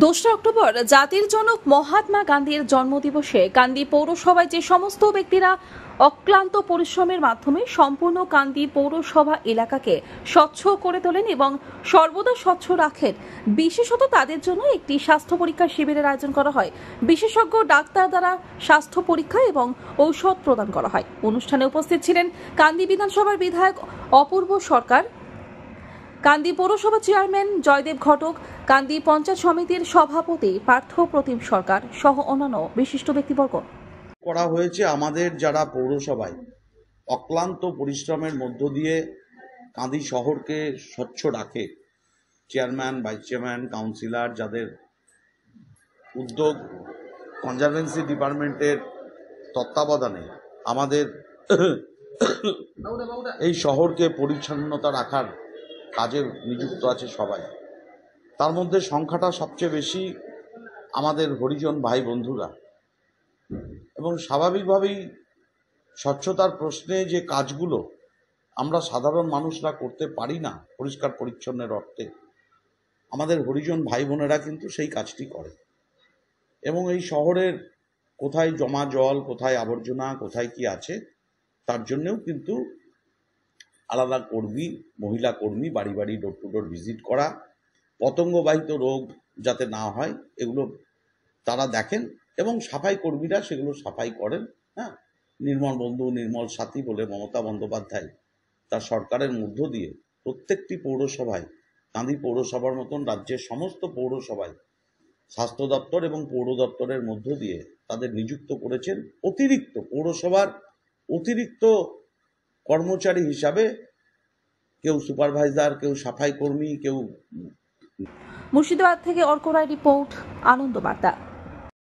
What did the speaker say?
2রা October জাতির জনক মহাত্মা গান্ধীর জন্মদিবসে কান্দি পৌরসভায় যে সমস্ত ব্যক্তিরা অক্লান্ত পরিশ্রমের মাধ্যমে সম্পূর্ণ কান্দি পৌরসভা এলাকাকে স্বচ্ছ করে তোলেন এবং সর্বদা স্বচ্ছ রাখেন, বিশেষত তাদের জন্য একটি স্বাস্থ্য পরীক্ষা শিবিরের আয়োজন করা হয়। বিশেষজ্ঞ ডাক্তার দ্বারা স্বাস্থ্য পরীক্ষা এবং ঔষধ প্রদান করা হয়। অনুষ্ঠানে উপস্থিত ছিলেন কান্দি বিধানসভার বিধায়ক অপূর্ব সরকার, কান্দি পৌরসভা চেয়ারম্যান জয়দেব ঘটক, কান্দি পঞ্চায়েত সমিতির সভাপতি পার্থ প্রতিম সরকার সহ অন্যান্য বিশিষ্ট ব্যক্তিবর্গ। করা হয়েছে আমাদের যারা পৌরসভায় অক্লান্ত পরিশ্রমের মধ্য দিয়ে কাঁদি শহরকে স্বচ্ছ রাখে, চেয়ারম্যান, ভাইস চেয়ারম্যান, কাউন্সিলর, যাদের উদ্যোগ, কনজারভেন্সি ডিপার্টমেন্টের তত্ত্বাবধানে আমাদের এই শহরকে পরিচ্ছন্নতা রাখার কাজে নিযুক্ত আছে সবাই। তার মধ্যে সংখ্যাটা সবচেয়ে বেশি আমাদের হরিজন ভাই বন্ধুরা, এবং স্বাভাবিকভাবেই স্বচ্ছতার প্রশ্নে যে কাজগুলো আমরা সাধারণ মানুষরা করতে পারি না পরিষ্কার পরিচ্ছন্নের অর্থে, আমাদের হরিজন ভাই বোনেরা কিন্তু সেই কাজটি করে। এবং এই শহরের কোথায় জমা জল, কোথায় আবর্জনা, কোথায় কি আছে, তার জন্যেও কিন্তু আলাদা কর্মী, মহিলা কর্মী বাড়ি বাড়ি ডোর টু ডোর ভিজিট করা, পতঙ্গবাহিত রোগ যাতে না হয় এগুলো তারা দেখেন, এবং সাফাই কর্মীরা সেগুলো সাফাই করেন। হ্যাঁ, নির্মল বন্ধু, নির্মল সাথী বলে মমতা বন্দ্যোপাধ্যায় তার সরকারের মধ্য দিয়ে প্রত্যেকটি পৌরসভায়, কাঁদি পৌরসভার মতন রাজ্যের সমস্ত পৌরসভায় স্বাস্থ্য দপ্তর এবং পৌর দপ্তরের মধ্য দিয়ে তাদের নিযুক্ত করেছেন অতিরিক্ত পৌরসভার অতিরিক্ত কর্মচারী হিসাবে, কেউ সুপারভাইজার, কেউ সাফাই কর্মী, কেউ। মুর্শিদাবাদ থেকে অর্ক রায় রিপোর্ট, আনন্দ বার্তা।